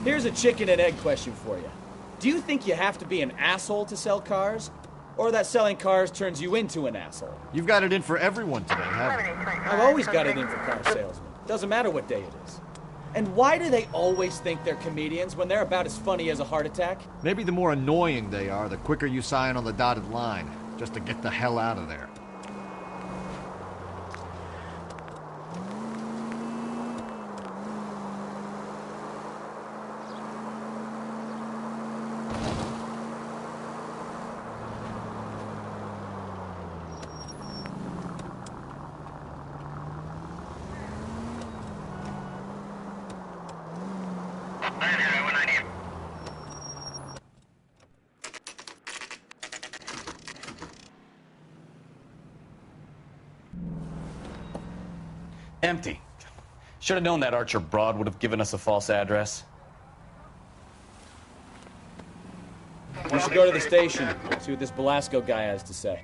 Here's a chicken and egg question for you. Do you think you have to be an asshole to sell cars? Or that selling cars turns you into an asshole? You've got it in for everyone today, haven't you? I've always got it in for car salesmen. Doesn't matter what day it is. And why do they always think they're comedians when they're about as funny as a heart attack? Maybe the more annoying they are, the quicker you sign on the dotted line, just to get the hell out of there. Empty. Should have known that Archer Broad would have given us a false address. We should go to the station, see what this Belasco guy has to say.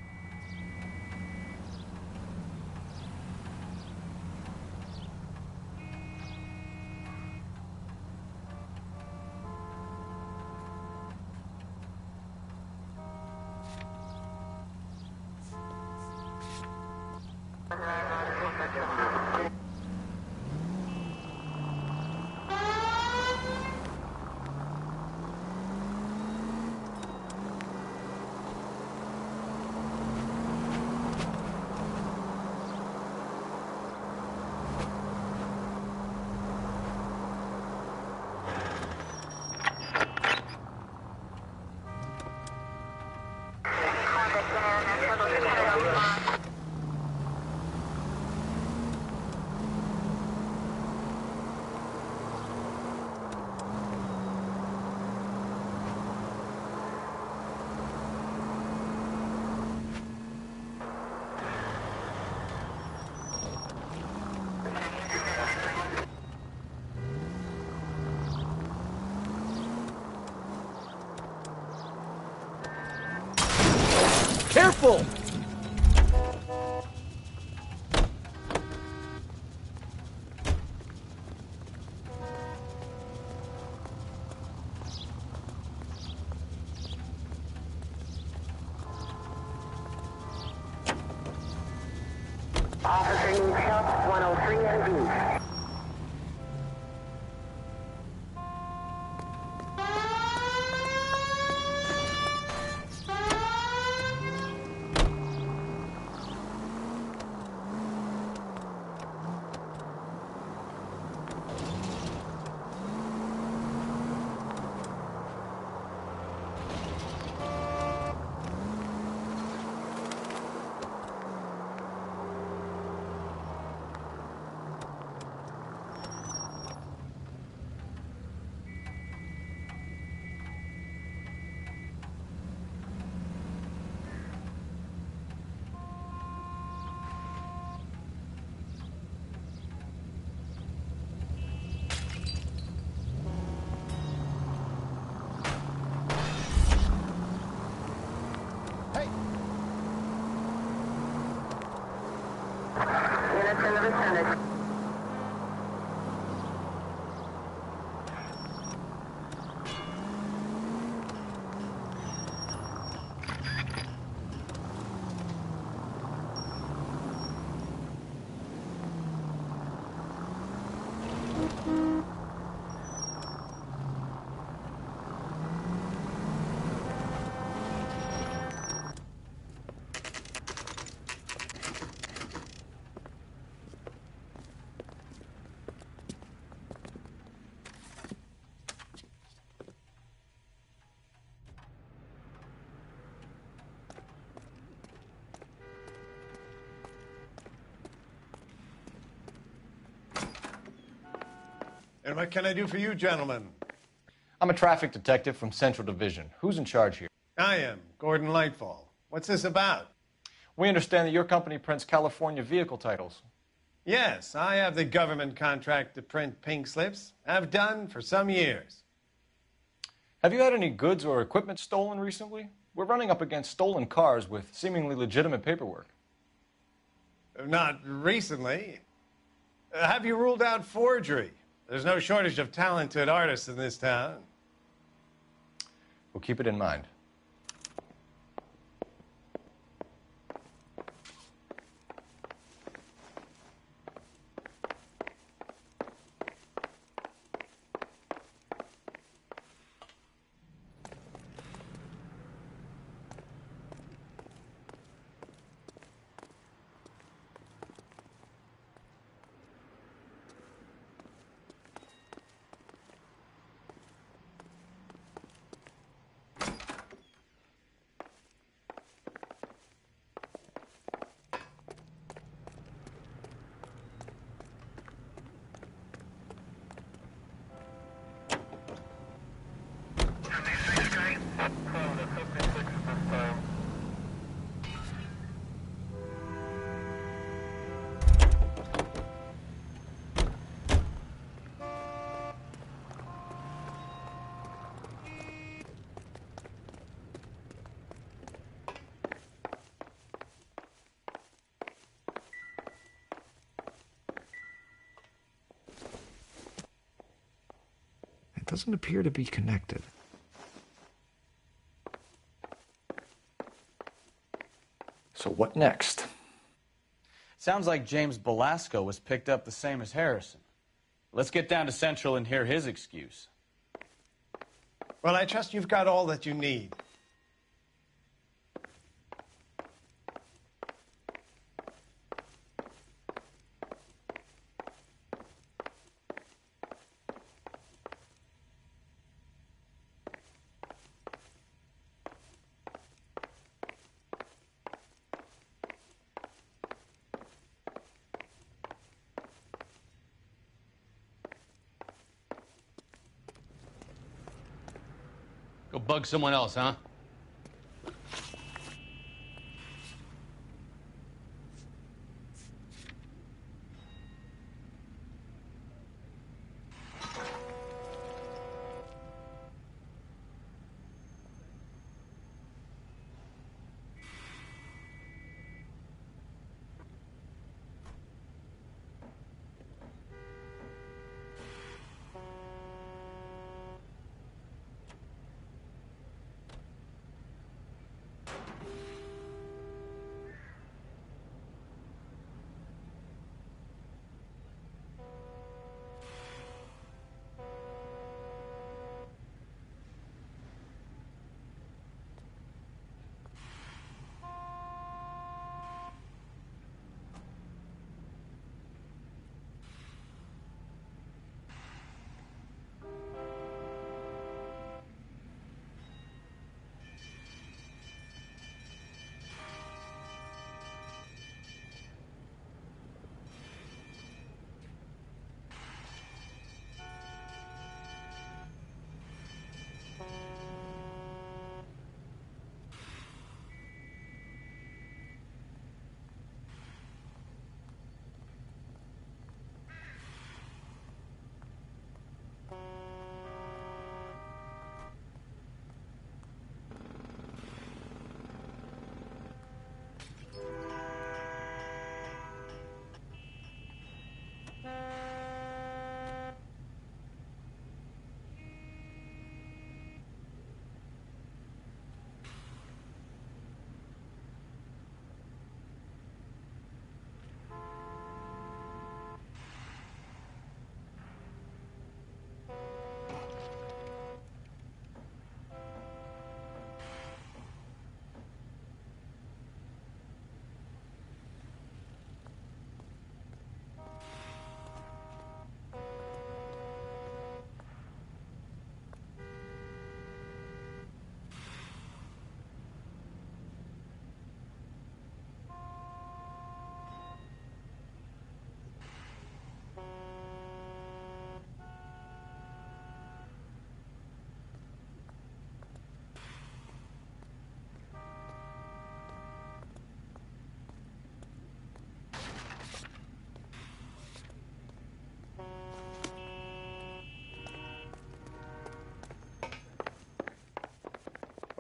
Careful! Officer needs help, 103 NV. Units in the vicinity. And what can I do for you, gentlemen? I'm a traffic detective from Central Division. Who's in charge here? I am, Gordon Lightfall. What's this about? We understand that your company prints California vehicle titles. Yes, I have the government contract to print pink slips. I've done for some years. Have you had any goods or equipment stolen recently? We're running up against stolen cars with seemingly legitimate paperwork. Not recently. Have you ruled out forgery? There's no shortage of talented artists in this town. We'll keep it in mind. It doesn't appear to be connected. So what next? Sounds like James Belasco was picked up the same as Harrison. Let's get down to Central and hear his excuse. Well, I trust you've got all that you need. Go bug someone else, huh?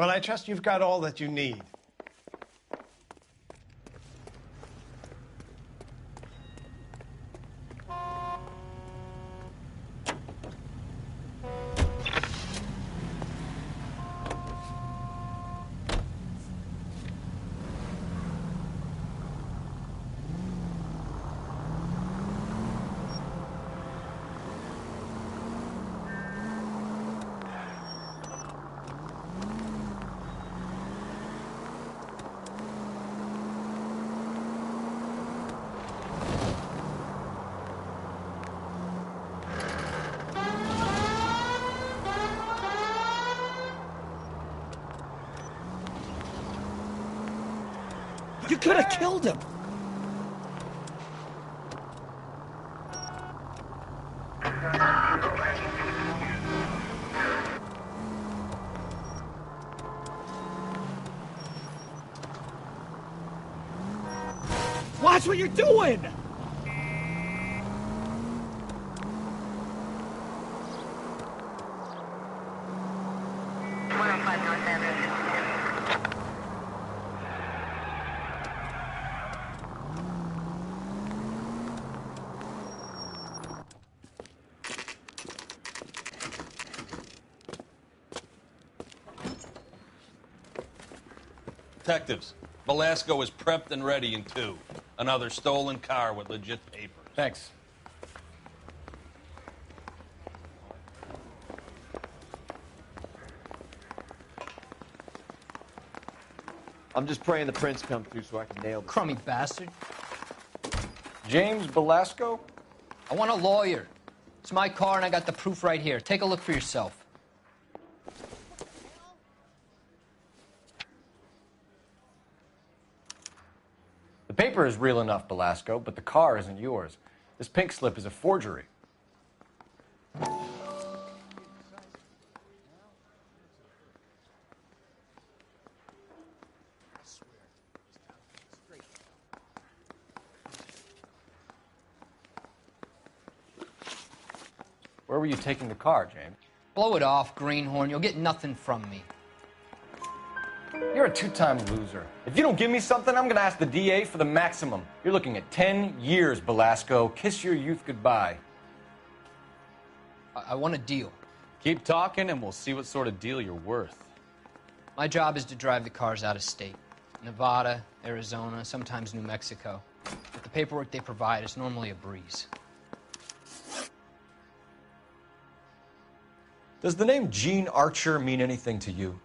Well, I trust you've got all that you need. You could have killed him. Watch what you're doing! Detectives, Velasco is prepped and ready in 2. Another stolen car with legit papers. Thanks. I'm just praying the prints come through so I can nail this. Crummy bastard. James Velasco? I want a lawyer. It's my car and I got the proof right here. Take a look for yourself. The paper is real enough, Velasco, but the car isn't yours. This pink slip is a forgery. Where were you taking the car, James? Blow it off, greenhorn. You'll get nothing from me. You're a two-time loser. If you don't give me something, I'm gonna ask the DA for the maximum. You're looking at 10 years, Velasco. Kiss your youth goodbye. I want a deal. Keep talking and we'll see what sort of deal you're worth. My job is to drive the cars out of state. Nevada, Arizona, sometimes New Mexico. But the paperwork they provide is normally a breeze. Does the name Jean Archer mean anything to you?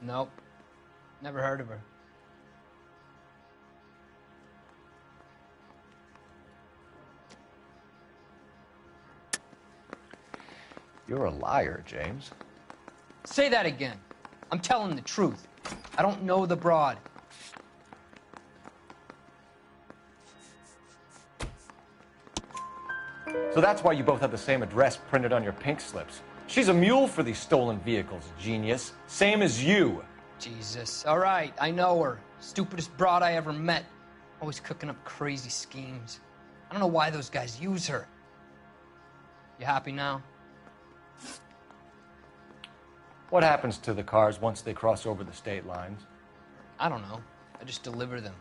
Nope. Never heard of her. You're a liar, James. Say that again. I'm telling the truth. I don't know the broad. So that's why you both have the same address printed on your pink slips. She's a mule for these stolen vehicles, genius. Same as you. Jesus. All right, I know her. Stupidest broad I ever met. Always cooking up crazy schemes. I don't know why those guys use her. You happy now? What happens to the cars once they cross over the state lines? I don't know. I just deliver them.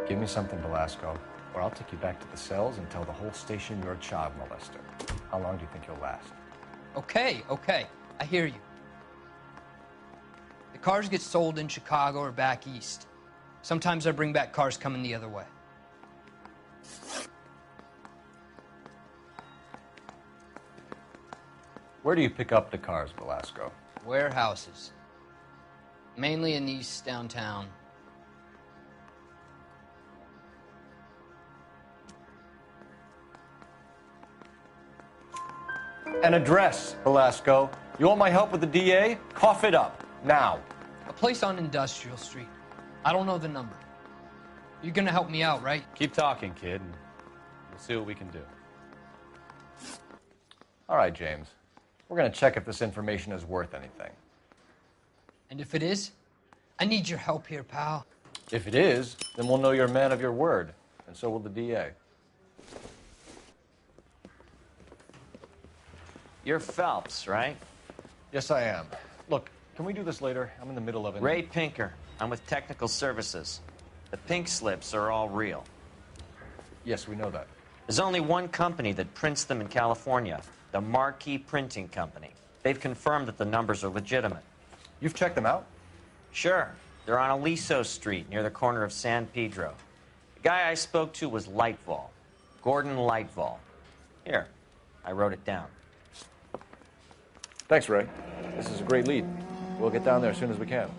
Give me something, Velasco, or I'll take you back to the cells and tell the whole station you're a child molester. How long do you think you'll last? Okay. I hear you. The cars get sold in Chicago or back east. Sometimes I bring back cars coming the other way. Where do you pick up the cars, Velasco? Warehouses. Mainly in East downtown. An address, Velasco. You want my help with the DA? Cough it up, now. A place on Industrial Street. I don't know the number. You're gonna help me out, right? Keep talking, kid, and we'll see what we can do. All right, James. We're going to check if this information is worth anything. And if it is, I need your help here, pal. If it is, then we'll know you're a man of your word, and so will the DA. You're Phelps, right? Yes, I am. Look, can we do this later? I'm in the middle of it. Ray Pinker. I'm with Technical Services. The pink slips are all real. Yes, we know that. There's only one company that prints them in California, the Marquee Printing Company. They've confirmed that the numbers are legitimate. You've checked them out? Sure. They're on Aliso Street, near the corner of San Pedro. The guy I spoke to was Lightval. Gordon Lightval. Here, I wrote it down. Thanks, Ray. This is a great lead. We'll get down there as soon as we can.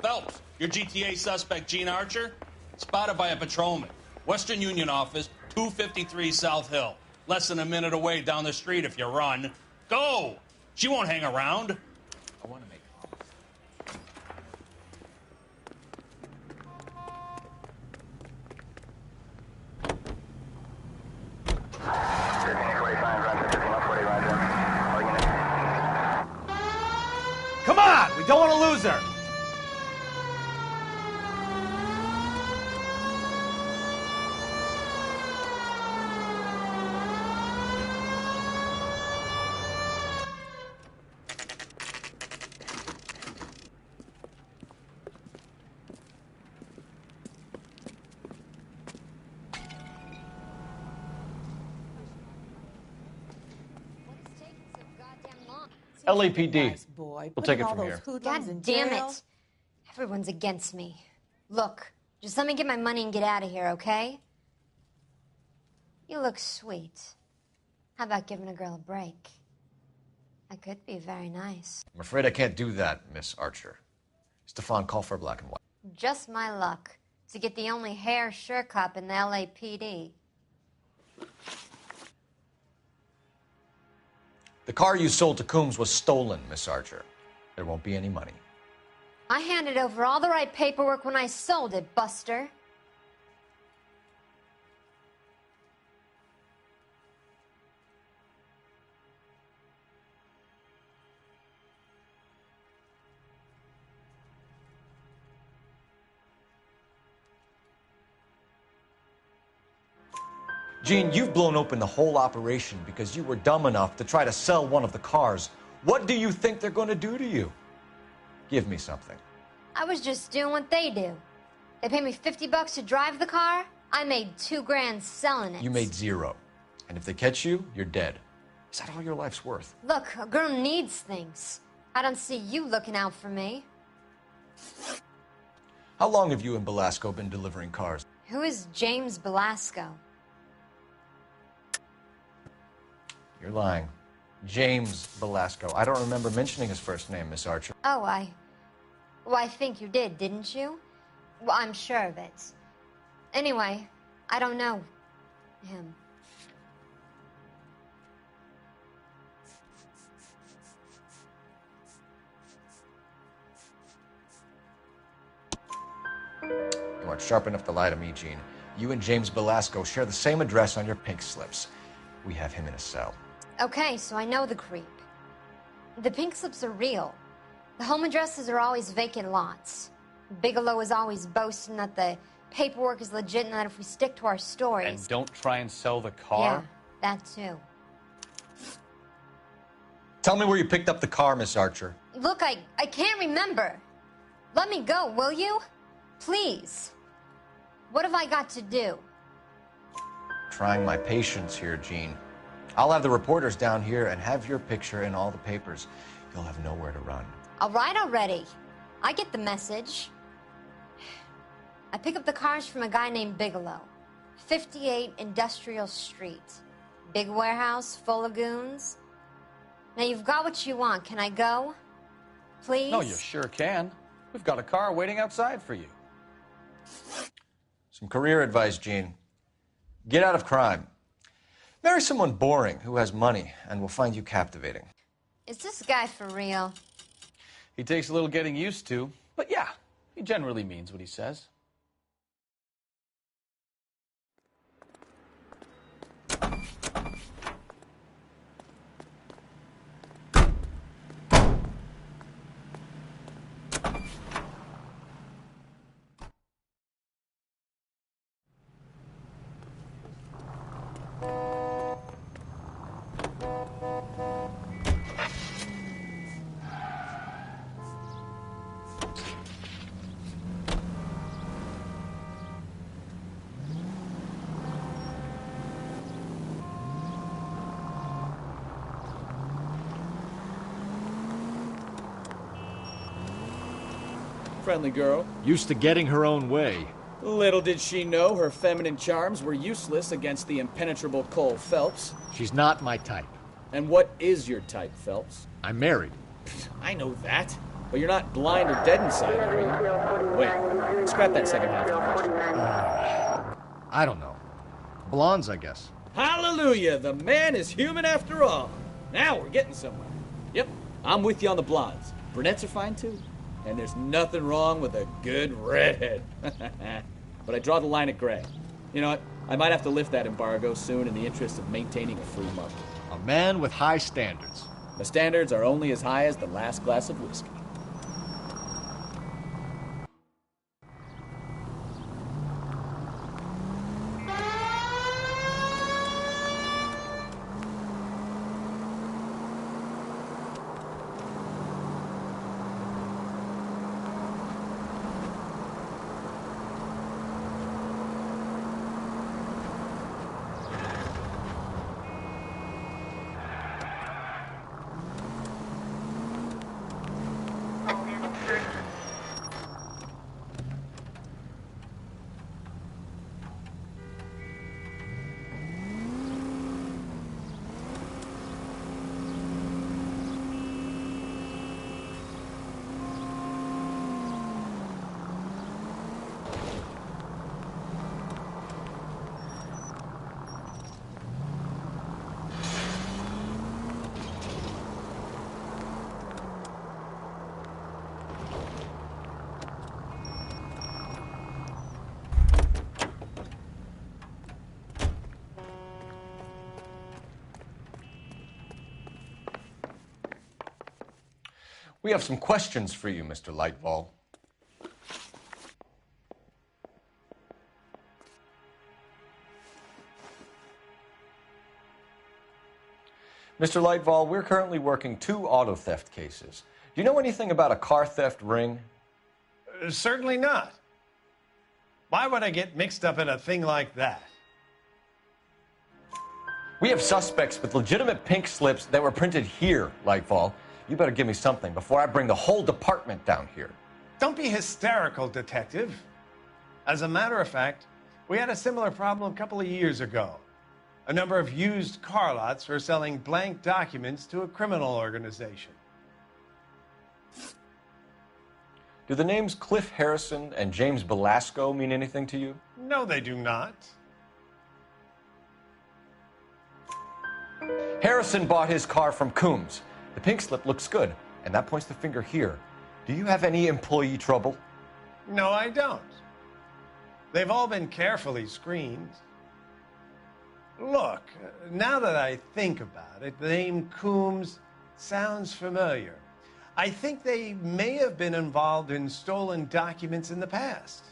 Phelps, your GTA suspect, Gene Archer, spotted by a patrolman. Western Union office, 253 South Hill. Less than a minute away down the street if you run. Go! She won't hang around. I want to make Come on! We don't want to lose her! LAPD. We'll take it from here. God damn it. Everyone's against me. Look, just let me get my money and get out of here, okay? You look sweet. How about giving a girl a break? I could be very nice. I'm afraid I can't do that, Miss Archer. Stefan, call for black and white. Just my luck to get the only hair sure cop in the LAPD. The car you sold to Coombs was stolen, Miss Archer. There won't be any money. I handed over all the right paperwork when I sold it, Buster. Gene, you've blown open the whole operation because you were dumb enough to try to sell one of the cars. What do you think they're going to do to you? Give me something. I was just doing what they do. They paid me $50 to drive the car. I made $2 grand selling it. You made zero. And if they catch you, you're dead. Is that all your life's worth? Look, a girl needs things. I don't see you looking out for me. How long have you and Belasco been delivering cars? Who is James Belasco? You're lying. James Belasco. I don't remember mentioning his first name, Miss Archer. Oh, Well, I think you did, didn't you? Well, I'm sure of it. Anyway, I don't know him. You aren't sharp enough to lie to me, Gene. You and James Belasco share the same address on your pink slips. We have him in a cell. Okay, so I know the creep. The pink slips are real. The home addresses are always vacant lots. Bigelow is always boasting that the paperwork is legit and that if we stick to our stories... And don't try and sell the car? Yeah, that too. Tell me where you picked up the car, Miss Archer. Look, I can't remember. Let me go, will you? Please. What have I got to do? Trying my patience here, Gene. I'll have the reporters down here and have your picture in all the papers. You'll have nowhere to run. All right already. I get the message. I pick up the cars from a guy named Bigelow. 58 Industrial Street. Big warehouse full of goons. Now you've got what you want. Can I go? Please? No, you sure can. We've got a car waiting outside for you. Some career advice, Gene. Get out of crime. Marry someone boring who has money and will find you captivating. Is this guy for real? He takes a little getting used to, but yeah, he generally means what he says. Friendly girl. Used to getting her own way. Little did she know her feminine charms were useless against the impenetrable Cole Phelps. She's not my type. And what is your type, Phelps? I'm married. I know that. But you're not blind or dead inside, are you? Wait, scrap that second half of the question. I don't know. Blondes, I guess. Hallelujah, the man is human after all. Now we're getting somewhere. Yep, I'm with you on the blondes. Brunettes are fine too. And there's nothing wrong with a good redhead. But I draw the line at gray. You know what? I might have to lift that embargo soon in the interest of maintaining a free market. A man with high standards. The standards are only as high as the last glass of whiskey. We have some questions for you, Mr. Lightfall. Mr. Lightfall, we're currently working 2 auto theft cases. Do you know anything about a car theft ring? Certainly not. Why would I get mixed up in a thing like that? We have suspects with legitimate pink slips that were printed here, Lightfall. You better give me something before I bring the whole department down here. Don't be hysterical, Detective. As a matter of fact, we had a similar problem a couple of years ago. A number of used car lots were selling blank documents to a criminal organization. Do the names Cliff Harrison and James Belasco mean anything to you? No, they do not. Harrison bought his car from Coombs. The pink slip looks good, and that points the finger here. Do you have any employee trouble? No, I don't. They've all been carefully screened. Look, now that I think about it, the name Coombs sounds familiar. I think they may have been involved in stolen documents in the past.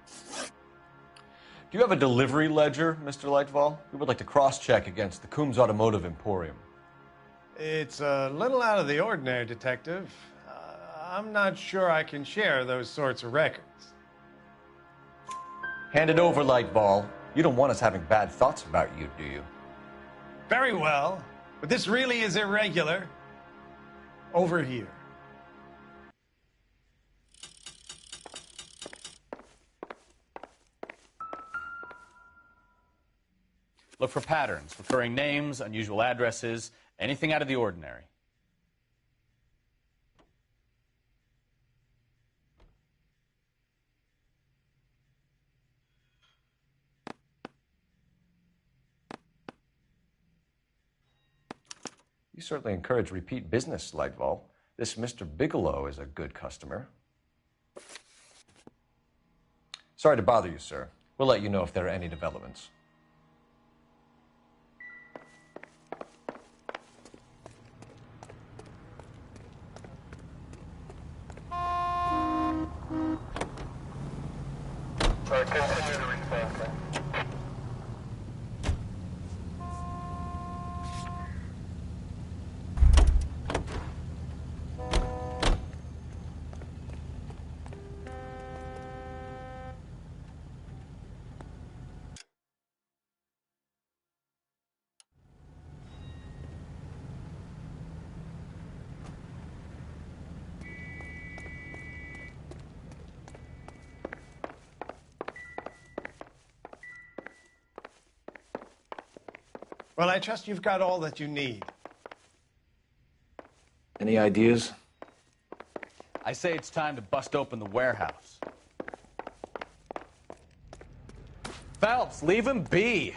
Do you have a delivery ledger, Mr. Lightfall? We would like to cross-check against the Coombs Automotive Emporium. It's a little out of the ordinary, Detective. I'm not sure I can share those sorts of records. Hand it over, Lightfall. You don't want us having bad thoughts about you, do you? Very well, but this really is irregular. Over here. Look for patterns, recurring names, unusual addresses, anything out of the ordinary. You certainly encourage repeat business, Lightfall. This Mr. Bigelow is a good customer. Sorry to bother you, sir. We'll let you know if there are any developments. Well, I trust you've got all that you need. Any ideas? I say it's time to bust open the warehouse. Phelps, leave him be.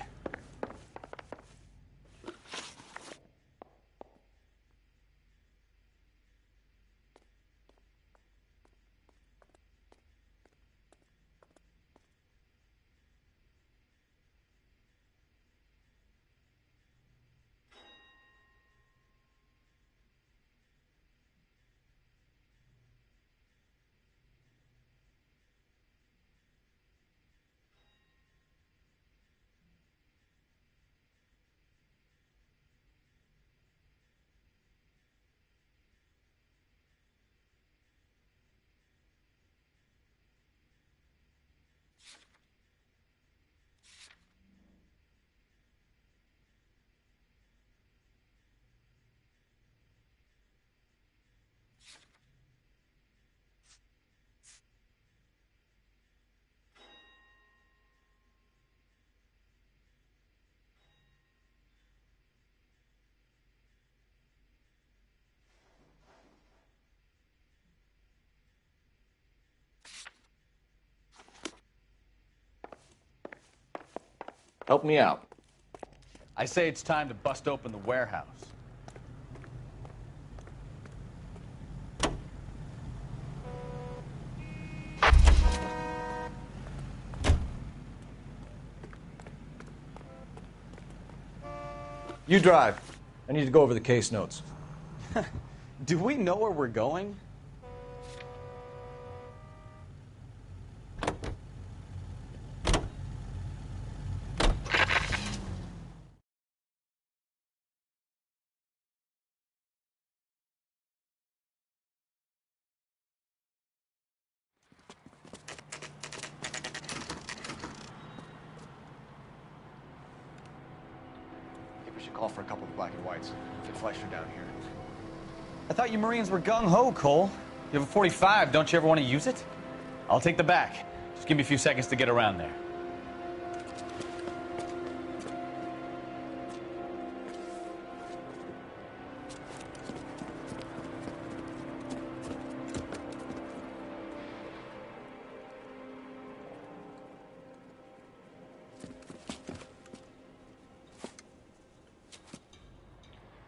Help me out. I say it's time to bust open the warehouse. You drive. I need to go over the case notes. Do we know where we're going? We should call for a couple of black and whites. Get Fleischer down here. I thought you Marines were gung-ho, Cole. You have a 45. Don't you ever want to use it? I'll take the back. Just give me a few seconds to get around there.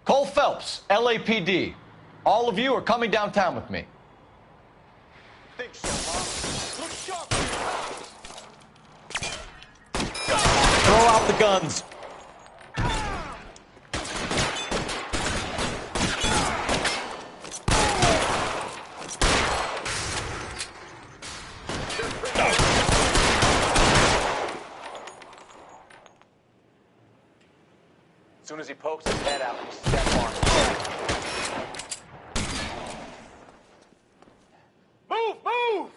Cole Phelps, LAPD. All of you are coming downtown with me. Think so, huh? Look sharp. Throw out the guns. As soon as he pokes his head out, you step on him. Move, move!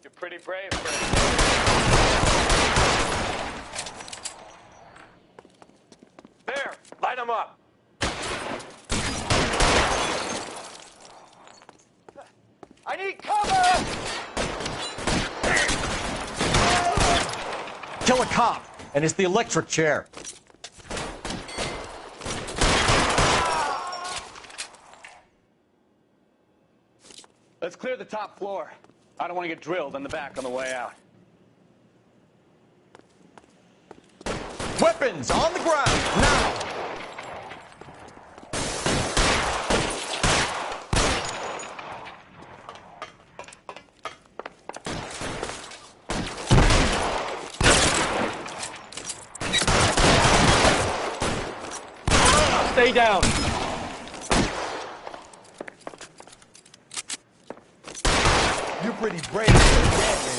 You're pretty brave, Fred. There, light him up. I need cover! Kill a cop, and it's the electric chair. Let's clear the top floor. I don't want to get drilled in the back on the way out. Weapons on the ground, now! Stay down. You're pretty brave for a dead man.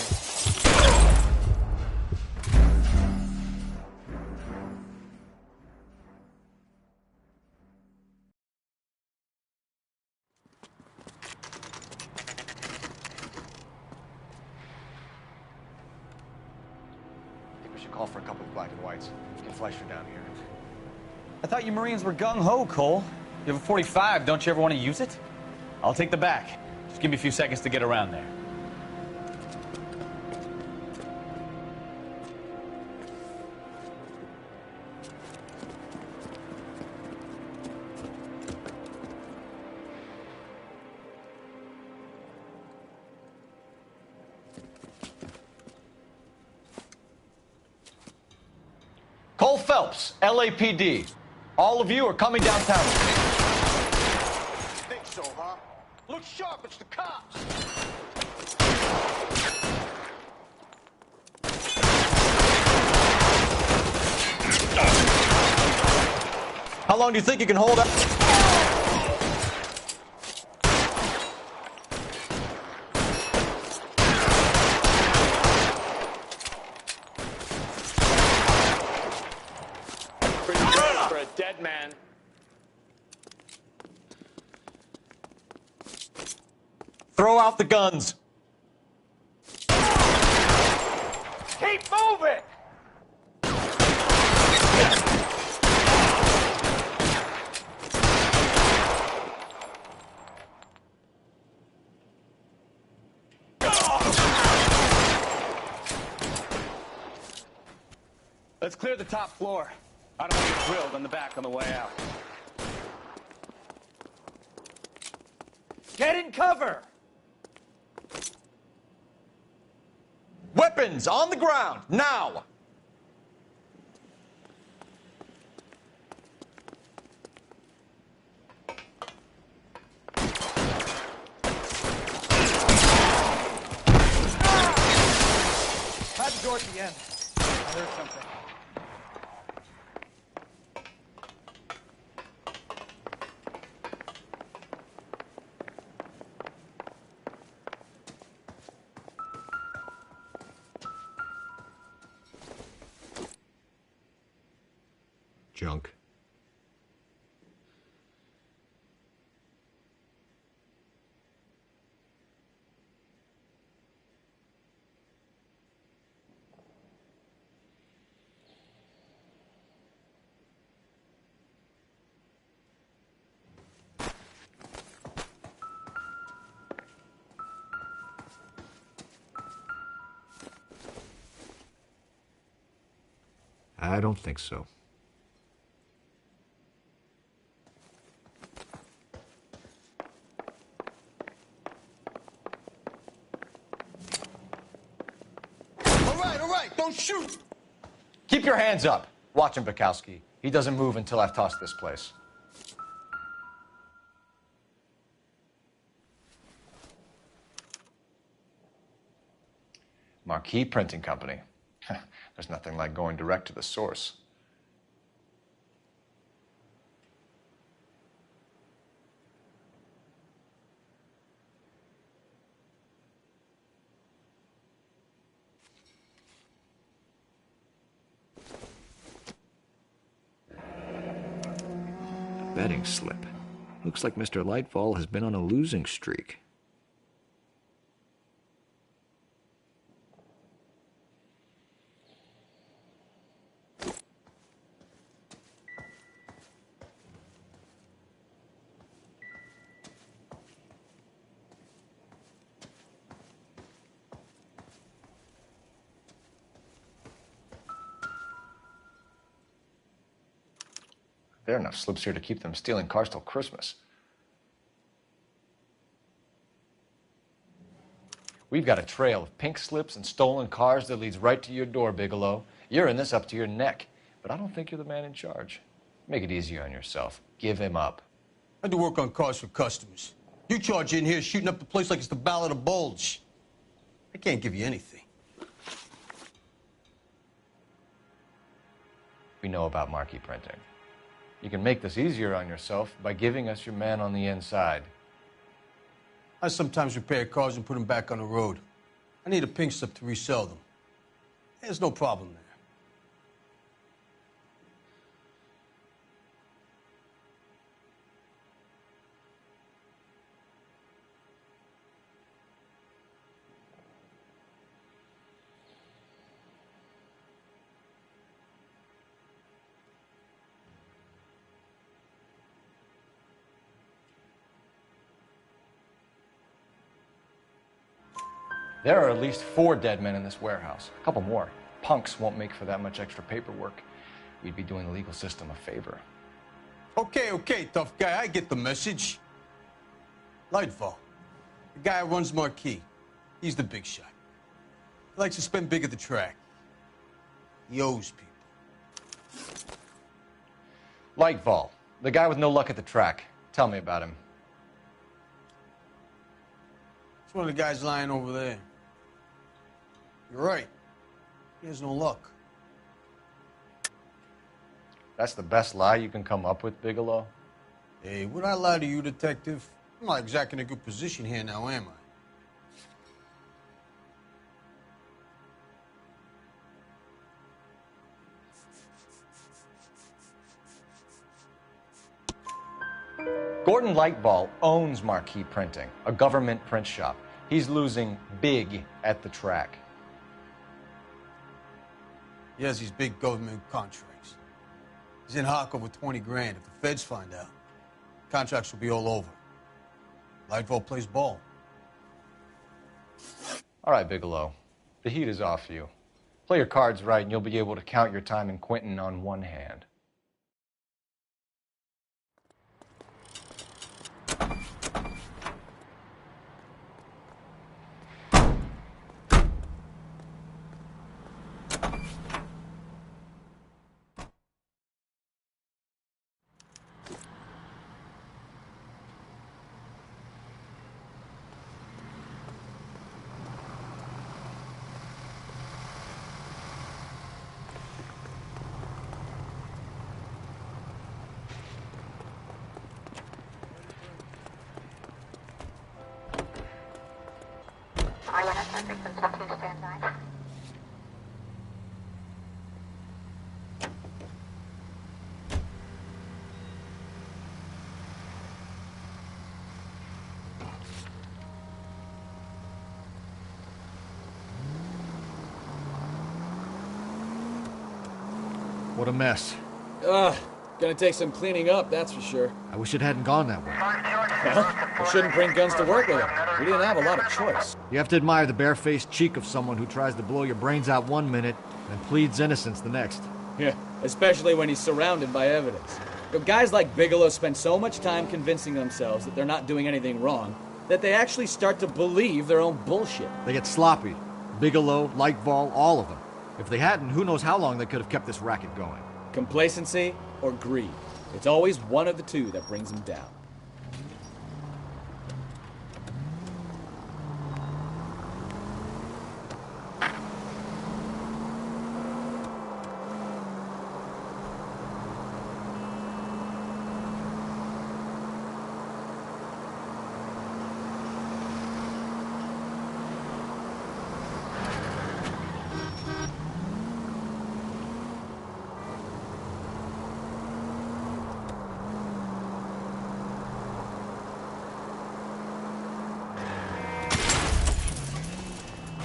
I think we should call for a couple of black and whites. Get Fleischer down here. I thought you Marines were gung-ho, Cole. You have a 45. Don't you ever want to use it? I'll take the back. Just give me a few seconds to get around there. Cole Phelps, LAPD. All of you are coming downtown with me. Think so, huh? Look sharp, it's the cops. How long do you think you can hold up? Pretty good for a dead man. Throw out the guns. Keep moving! Let's clear the top floor. I don't want to get drilled in the back on the way out. Get in cover! Weapons on the ground, now! Had the door at the end. I heard something. Junk. I don't think so. All right, don't shoot! Keep your hands up. Watch him, Bukowski. He doesn't move until I've tossed this place. Marquee Printing Company. There's nothing like going direct to the source. Betting slip. Looks like Mr. Lightfall has been on a losing streak. There are enough slips here to keep them stealing cars till Christmas. We've got a trail of pink slips and stolen cars that leads right to your door, Bigelow. You're in this up to your neck, but I don't think you're the man in charge. Make it easier on yourself. Give him up. I do work on cars for customers. You charge in here shooting up the place like it's the Ballad of Bulge. I can't give you anything. We know about Marquee Printing. You can make this easier on yourself by giving us your man on the inside. I sometimes repair cars and put them back on the road. I need a pink slip to resell them. There's no problem there. There are at least 4 dead men in this warehouse. A couple more. Punks won't make for that much extra paperwork. We'd be doing the legal system a favor. Okay, tough guy. I get the message. Lightfall, the guy who runs Marquee. He's the big shot. He likes to spend big at the track. He owes people. Lightfall, the guy with no luck at the track. Tell me about him. It's one of the guys lying over there. You're right. He has no luck. That's the best lie you can come up with, Bigelow? Hey, would I lie to you, detective? I'm not exactly in a good position here now, am I? Gordon Lightfall owns Marquee Printing, a government print shop. He's losing big at the track. He has these big government contracts. He's in hock over 20 grand. If the feds find out, contracts will be all over. Lightfall plays ball. All right, Bigelow. The heat is off you. Play your cards right and you'll be able to count your time in Quentin on one hand. What a mess. Ugh, gonna take some cleaning up, that's for sure. I wish it hadn't gone that way. Well, we shouldn't bring guns to work with them. We didn't have a lot of choice. You have to admire the barefaced cheek of someone who tries to blow your brains out one minute and pleads innocence the next. Yeah, especially when he's surrounded by evidence. You know, guys like Bigelow spend so much time convincing themselves that they're not doing anything wrong that they actually start to believe their own bullshit. They get sloppy. Bigelow, Lightval, all of them. If they hadn't, who knows how long they could have kept this racket going. Complacency or greed. It's always one of the two that brings them down.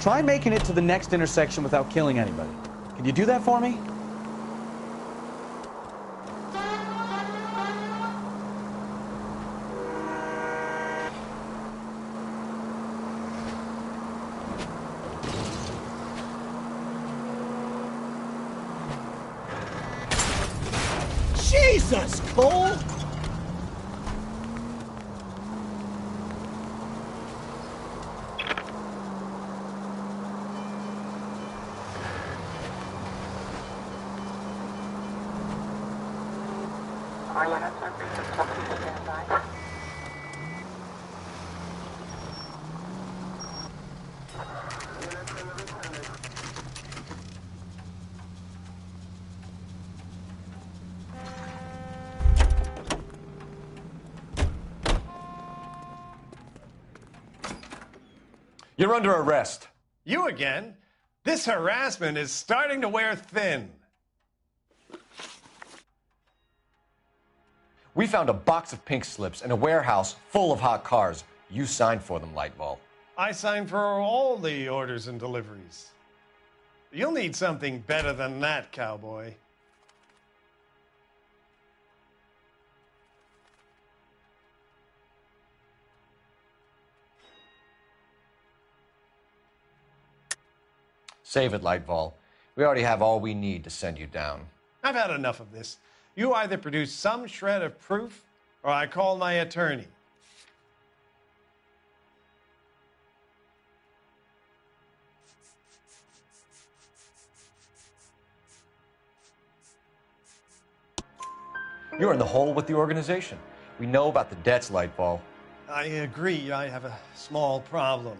Try making it to the next intersection without killing anybody. Can you do that for me? Jesus, Cole! You're under arrest. You again? This harassment is starting to wear thin. We found a box of pink slips in a warehouse full of hot cars. You signed for them, Lightval. I signed for all the orders and deliveries. You'll need something better than that, cowboy. Save it, Lightval. We already have all we need to send you down. I've had enough of this. You either produce some shred of proof, or I call my attorney. You're in the hole with the organization. We know about the debts, Lightval. I agree. I have a small problem.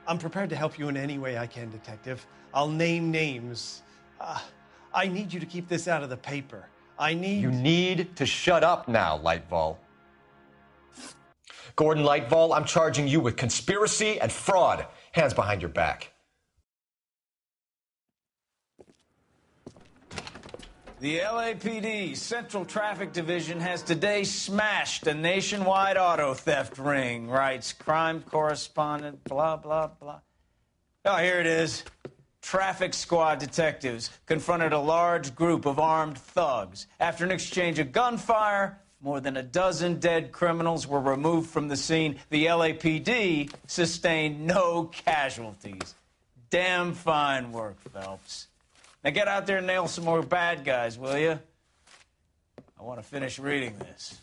I'm prepared to help you in any way I can, Detective. I'll name names. I need you to keep this out of the paper. You need to shut up now, Lightval. Gordon Lightval, I'm charging you with conspiracy and fraud. Hands behind your back. The LAPD Central Traffic Division has today smashed a nationwide auto theft ring, writes crime correspondent, blah, blah, blah. Oh, here it is. Traffic squad detectives confronted a large group of armed thugs. After an exchange of gunfire, more than a dozen dead criminals were removed from the scene. The LAPD sustained no casualties. Damn fine work, Phelps. Now get out there and nail some more bad guys, will you? I want to finish reading this.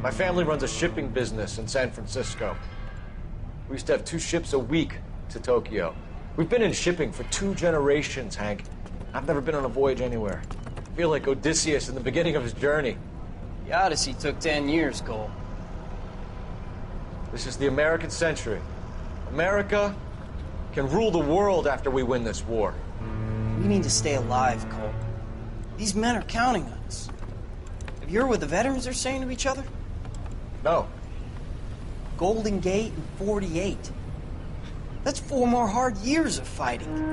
My family runs a shipping business in San Francisco. We used to have 2 ships a week to Tokyo. We've been in shipping for 2 generations, Hank. I've never been on a voyage anywhere. I feel like Odysseus in the beginning of his journey. The Odyssey took 10 years, Cole. This is the American century. America can rule the world after we win this war. We need to stay alive, Cole. These men are counting on us. Have you heard what the veterans are saying to each other? No. Golden Gate and 48. That's 4 more hard years of fighting.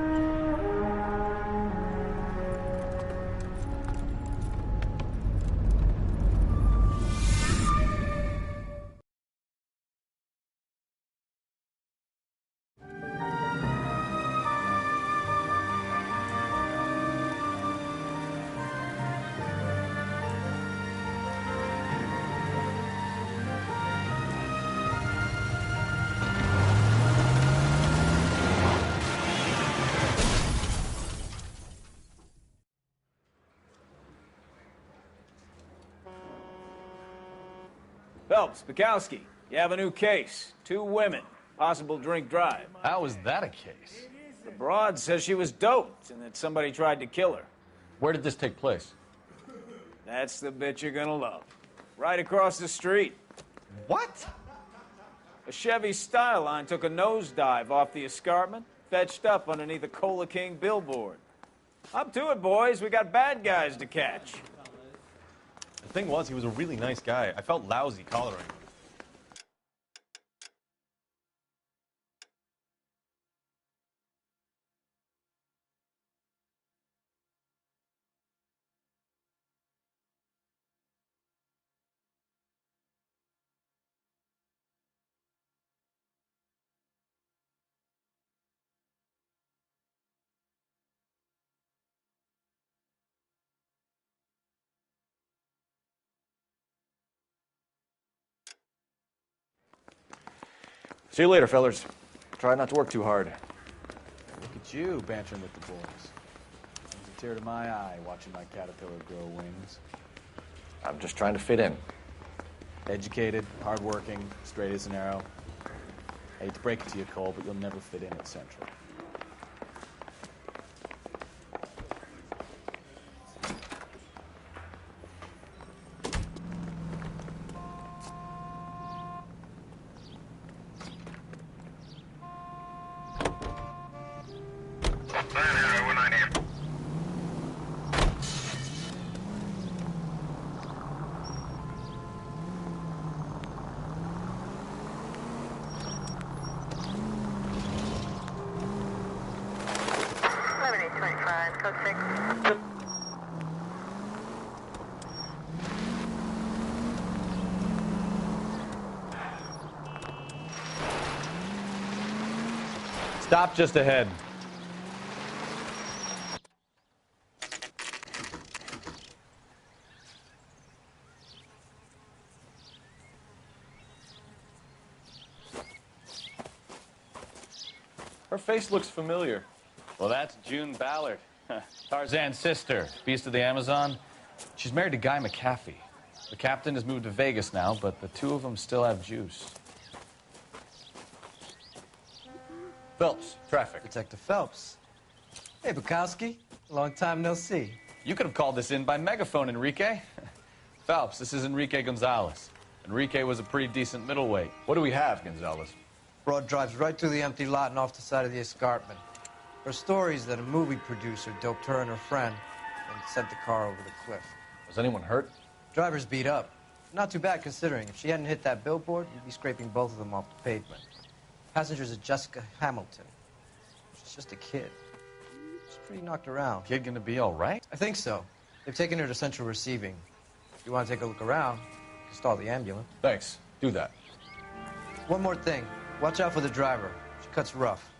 Phelps, Bukowski, you have a new case. 2 women, possible drink drive. How is that a case? The broad says she was doped and that somebody tried to kill her. Where did this take place? That's the bit you're gonna love. Right across the street. What? A Chevy Styline took a nosedive off the escarpment, fetched up underneath a Cola King billboard. Up to it, boys. We got bad guys to catch. The thing was, he was a really nice guy. I felt lousy collaring him. See you later, fellers. Try not to work too hard. Look at you bantering with the boys. Brings a tear to my eye watching my caterpillar grow wings. I'm just trying to fit in. Educated, hardworking, straight as an arrow. I hate to break it to you, Cole, but you'll never fit in at Central. Stop just ahead. Her face looks familiar. Well, that's June Ballard, Tarzan's sister, beast of the Amazon. She's married to Guy McAfee. The captain has moved to Vegas now, but the 2 of them still have juice. Phelps, traffic. Detective Phelps. Hey, Bukowski. Long time no see. You could have called this in by megaphone, Enrique. Phelps, this is Enrique Gonzalez. Enrique was a pretty decent middleweight. What do we have, Gonzalez? Broad drives right through the empty lot and off the side of the escarpment. Her stories that a movie producer doped her and her friend and sent the car over the cliff. Was anyone hurt? Driver's beat up. Not too bad considering. If she hadn't hit that billboard, you'd be scraping both of them off the pavement. Passenger's a Jessica Hamilton. She's just a kid. She's pretty knocked around. Kid gonna be all right? I think so. They've taken her to central receiving. If you want to take a look around, you can stall the ambulance. Thanks. Do that. One more thing. Watch out for the driver. She cuts rough.